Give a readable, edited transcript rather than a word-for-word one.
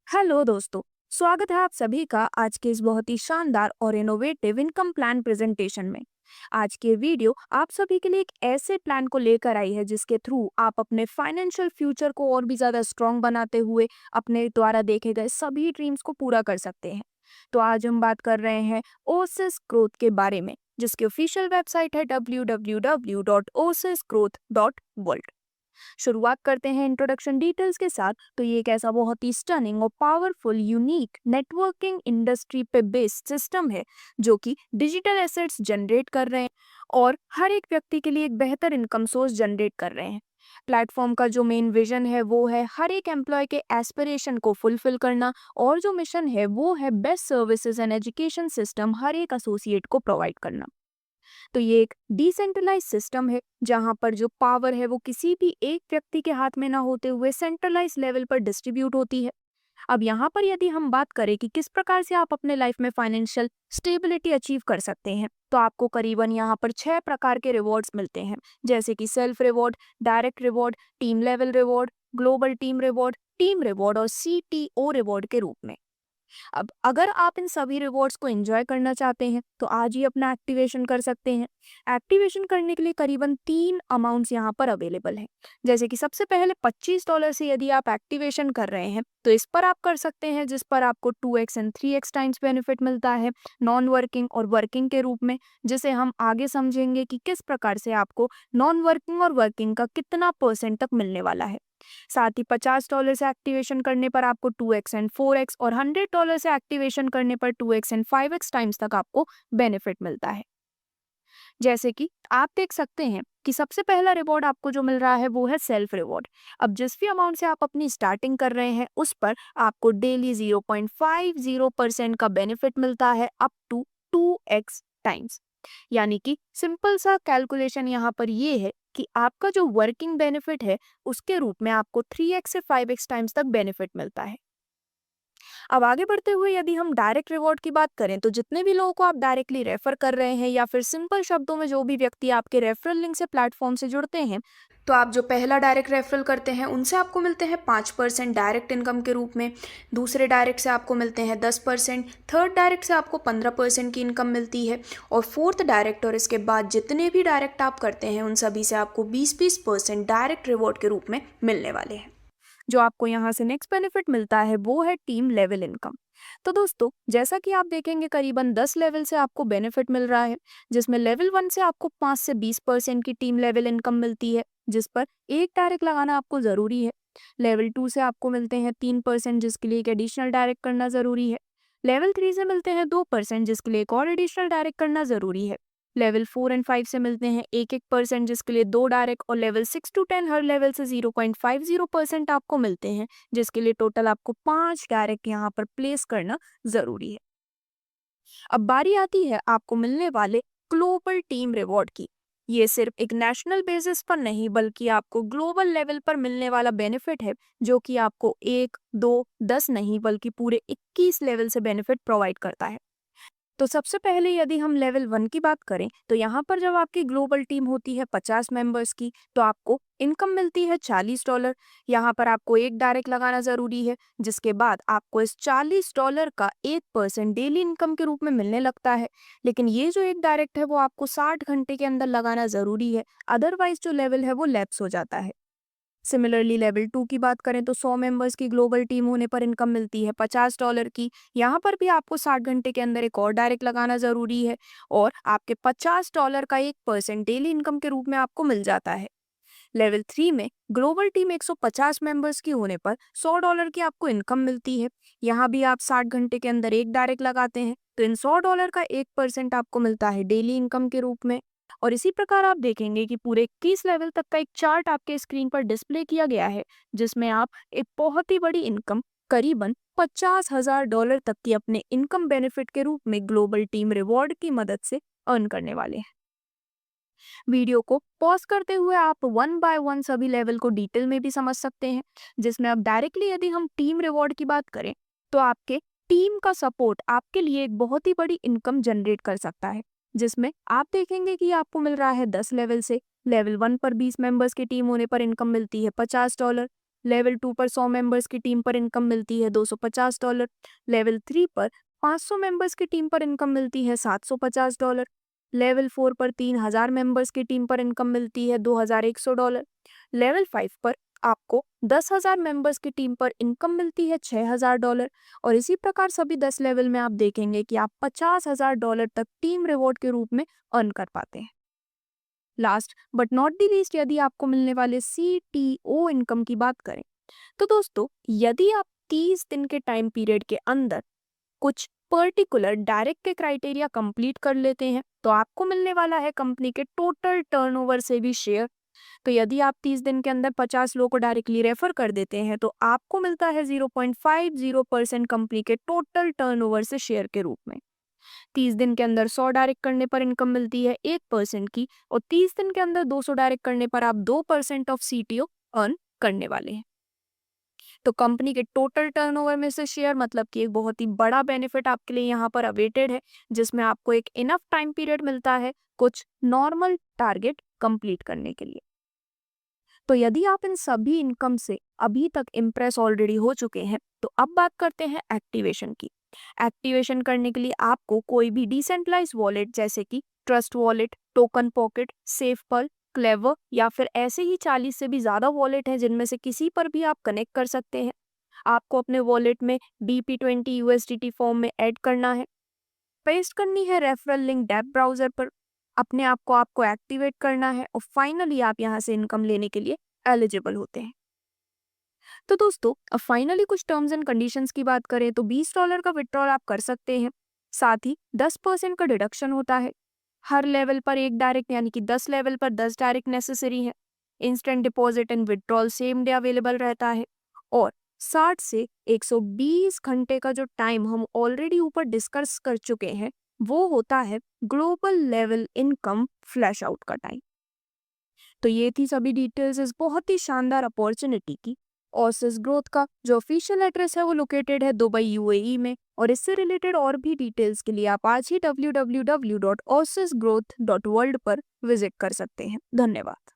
Hello दोस्तों। स्वागत है आप सभी का आज के इस बहुत ही शानदार और इनोवेटिव इनकम प्लान प्रेजेंटेशन में। आज के वीडियो आप सभी के लिए एक ऐसे प्लान को लेकर आई है जिसके थ्रू आप अपने फाइनेंशियल फ्यूचर को और भी ज्यादा स्ट्रॉन्ग बनाते हुए अपने द्वारा देखे गए सभी ड्रीम्स को पूरा कर सकते हैं। तो आज हम बात कर रहे हैं ओसिस ग्रोथ के बारे में, जिसकी ऑफिशियल वेबसाइट है www.osisgrowth.world। शुरुआत करते हैं इंट्रोडक्शन डिटेल्स के साथ। तो ये एक ऐसा बहुत ही स्टनिंग और पावरफुल यूनिक नेटवर्किंग इंडस्ट्री पे बेस्ड सिस्टम है जो कि डिजिटल एसेट्स जनरेट कर रहे हैं और हर एक व्यक्ति के लिए एक बेहतर इनकम सोर्स जनरेट कर रहे हैं। प्लेटफॉर्म का जो मेन विजन है वो है हर एक एम्प्लॉय के एस्पिरेशन को फुलफिल करना, और जो मिशन है वो है best services and education system हर एक एसोसिएट को प्रोवाइड करना। तो ये एक डिसेंट्रलाइज सिस्टम है जहां पर जो पावर है वो किसी भी एक व्यक्ति के हाथ में ना होते हुए सेंट्रलाइज लेवल पर डिस्ट्रीब्यूट होती है। अब यहाँ पर यदि हम बात करें कि किस प्रकार से आप अपने लाइफ में फाइनेंशियल स्टेबिलिटी अचीव कर सकते हैं, तो आपको करीबन यहाँ पर 6 प्रकार के रिवॉर्ड्स मिलते हैं, जैसे कि self reward, direct reward, team level reward, global team reward और CTO रिवॉर्ड के रूप में। अब अगर आप इन सभी रिवॉर्ड्स को एंजॉय करना चाहते हैं तो आज ही अपना एक्टिवेशन कर सकते हैं। एक्टिवेशन करने के लिए करीबन 3 अमाउंट्स यहाँ पर अवेलेबल हैं, जैसे कि सबसे पहले $25 से यदि आप एक्टिवेशन कर रहे हैं तो इस पर आप कर सकते हैं, जिस पर आपको 2x and 3x times benefit मिलता है नॉन वर्किंग और वर्किंग के रूप में, जिसे हम आगे समझेंगे कि किस प्रकार से आपको नॉन वर्किंग और वर्किंग का कितना परसेंट तक मिलने वाला है। साथ ही $50 से एक्टिवेशन करने पर आपको 2x एंड 4x और $100 से एक्टिवेशन करने पर 2x एंड 5x टाइम्स तक आपको बेनिफिट मिलता है। जैसे कि आप देख सकते हैं कि सबसे पहला रिवॉर्ड आपको जो मिल रहा है वो है सेल्फ रिवॉर्ड। अब जिस भी अमाउंट से आप अपनी स्टार्टिंग कर रहे हैं उस पर आपको डेली 0.50% का बेनिफिट मिलता है अप टू 2x टाइम्स। यानी कि सिंपल सा कैलकुलेशन यहाँ पर ये है कि आपका जो वर्किंग बेनिफिट है उसके रूप में आपको 3x से 5x टाइम्स तक बेनिफिट मिलता है। अब आगे बढ़ते हुए यदि हम डायरेक्ट रिवॉर्ड की बात करें तो जितने भी लोगों को आप डायरेक्टली रेफर कर रहे हैं या फिर सिंपल शब्दों में जो भी व्यक्ति आपके रेफरल लिंक से प्लेटफॉर्म से जुड़ते हैं, तो आप जो पहला डायरेक्ट रेफरल करते हैं उनसे आपको मिलते हैं 5% डायरेक्ट इनकम के रूप में। दूसरे डायरेक्ट से आपको मिलते हैं 10%, थर्ड डायरेक्ट से आपको 15% की इनकम मिलती है, और फोर्थ डायरेक्ट और इसके बाद जितने भी डायरेक्ट आप करते हैं उन सभी से आपको 20% डायरेक्ट रिवॉर्ड के रूप में मिलने वाले हैं। जो आपको यहाँ से नेक्स्ट बेनिफिट मिलता है वो है टीम लेवल इनकम। तो दोस्तों, जैसा कि आप देखेंगे करीबन 10 लेवल से आपको बेनिफिट मिल रहा है, जिसमें लेवल 1 से आपको 5 से 20% की टीम लेवल इनकम मिलती है, जिस पर एक डायरेक्ट लगाना आपको ज़रूरी है। लेवल 2 से आपको मिलते हैं 3%, जिसके लिए एक एडिशनल डायरेक्ट करना ज़रूरी है। लेवल 3 से मिलते हैं 2%, जिसके लिए एक और एडिशनल डायरेक्ट करना ज़रूरी है। लेवल 4 एंड 5 से मिलते हैं 1% जिसके लिए 2 डायरेक्ट, और लेवल 6 टू 10 हर लेवल से 0.50% आपको मिलते हैं, जिसके लिए टोटल आपको 5 डायरेक्ट यहाँ पर प्लेस करना जरूरी है। अब बारी आती है आपको मिलने वाले ग्लोबल टीम रिवॉर्ड की। ये सिर्फ एक नेशनल बेसिस पर नहीं बल्कि आपको ग्लोबल लेवल पर मिलने वाला बेनिफिट है, जो कि आपको 1, 2, 10 नहीं बल्कि पूरे 21 लेवल से बेनिफिट प्रोवाइड करता है। तो सबसे पहले यदि हम लेवल 1 की बात करें तो यहाँ पर जब आपकी ग्लोबल टीम होती है 50 मेंबर्स की तो आपको इनकम मिलती है $40। यहाँ पर आपको एक डायरेक्ट लगाना ज़रूरी है, जिसके बाद आपको इस $40 का 1% डेली इनकम के रूप में मिलने लगता है। लेकिन ये जो एक डायरेक्ट है वो आपको 60 घंटे के अंदर लगाना ज़रूरी है, अदरवाइज जो लेवल है वो लैप्स हो जाता है। सिमिलरली लेवल 2 की बात करें तो 100 मेंबर्स की ग्लोबल टीम होने पर इनकम मिलती है $50 की। यहाँ पर भी आपको 60 घंटे के अंदर एक और डायरेक्ट लगाना ज़रूरी है, और आपके $50 का 1% डेली इनकम के रूप में आपको मिल जाता है। लेवल 3 में ग्लोबल टीम 150 मेंबर्स की होने पर $100 की आपको इनकम मिलती है। यहाँ भी आप 60 घंटे के अंदर एक डायरेक्ट लगाते हैं तो इन $100 का 1% आपको मिलता है डेली इनकम के रूप में। और इसी प्रकार आप देखेंगे कि पूरे 21 लेवल तक का एक चार्ट आपके स्क्रीन पर डिस्प्ले किया गया है, जिसमें आप एक बहुत ही बड़ी इनकम करीबन $50,000 तक की अपने इनकम बेनिफिट के रूप में ग्लोबल टीम रिवॉर्ड की मदद से अर्न करने वाले हैं। वीडियो को पॉज करते हुए आप वन बाय वन सभी लेवल को डिटेल में भी समझ सकते हैं, जिसमें अब डायरेक्टली यदि हम टीम रिवॉर्ड की बात करें तो आपके टीम का सपोर्ट आपके लिए एक बहुत ही बड़ी इनकम जनरेट कर सकता है, जिसमें आप देखेंगे कि आपको मिल रहा है 10 लेवल से। लेवल 1 पर 20 मेंबर्स की टीम होने पर इनकम मिलती है $50। लेवल 2 पर 100 मेंबर्स की टीम पर इनकम मिलती है $250। लेवल 3 पर 500 मेंबर्स की टीम पर इनकम मिलती है $750। लेवल 4 पर 3000 मेंबर्स की टीम पर इनकम मिलती है $2100। लेवल 5 पर आपको 10,000 मेंबर्स की टीम पर इनकम मिलती है $6000। और इसी प्रकार सभी 10 लेवल में आप देखेंगे कि आप $50,000 तक टीम रिवॉर्ड के रूप में अर्न कर पाते हैं। Last but not the least, यदि आपको मिलने वाले CTO इनकम की बात करें तो दोस्तों, यदि आप 30 दिन के टाइम पीरियड के अंदर कुछ पर्टिकुलर डायरेक्ट के क्राइटेरिया कंप्लीट कर लेते हैं तो आपको मिलने वाला है कंपनी के टोटल टर्नओवर से भी शेयर। तो यदि आप 30 दिन के अंदर 50 लोगों को डायरेक्टली रेफर कर देते हैं तो आपको मिलता है 0.50% कंपनी के टोटल टर्नओवर से शेयर के रूप में। 30 दिन के अंदर 100 डायरेक्ट करने पर इनकम मिलती है 1% की, और 30 दिन के अंदर 200 डायरेक्ट करने पर आप 2% ऑफ CTO अर्न करने वाले हैं। तो कंपनी के टोटल टर्नओवर में से शेयर मतलब कि एक बहुत ही बड़ा बेनिफिट आपके लिए यहाँ पर अवेटेड है, जिसमें आपको एक इनफ टाइम पीरियड मिलता है कुछ नॉर्मल टारगेट कंप्लीट करने के लिए। तो यदि आप इन सभी इनकम से अभी तक इम्प्रेस ऑलरेडी हो चुके हैं तो अब बात करते हैं एक्टिवेशन की। एक्टिवेशन करने के लिए आपको कोई भी डिसेंट्रलाइज वॉलेट जैसे कि trust wallet, token pocket, SafePal, clever या फिर ऐसे ही 40 से भी ज़्यादा वॉलेट हैं जिनमें से किसी पर भी आप कनेक्ट कर सकते हैं। आपको अपने वॉलेट में BP20 USDT फॉर्म में ऐड करना है, पेस्ट करनी है रेफरल लिंक डेप ब्राउजर पर, अपने आप को आपको एक्टिवेट करना है और फाइनली आप यहाँ से इनकम लेने के लिए एलिजिबल होते हैं। तो दोस्तों, अब फाइनली कुछ टर्म्स एंड कंडीशंस की बात करें तो $20 का विड्रॉल आप कर सकते हैं, साथ ही 10% का डिडक्शन होता है। हर लेवल पर एक डायरेक्ट यानी कि 10 लेवल पर 10 डायरेक्ट नेसेसरी है। Instant deposit and withdrawal same day available रहता है, और 60 से 120 घंटे का जो टाइम हम ऑलरेडी ऊपर डिस्कस कर चुके हैं वो होता है global level income flash out का टाइम। तो ये थी सभी डिटेल्स इस बहुत ही शानदार अपॉर्चुनिटी की। ओसिस ग्रोथ का जो ऑफिशियल एड्रेस है वो लोकेटेड है दुबई UAE में, और इससे रिलेटेड और भी डिटेल्स के लिए आप आज ही www.osisgrowth.world पर विजिट कर सकते हैं। धन्यवाद।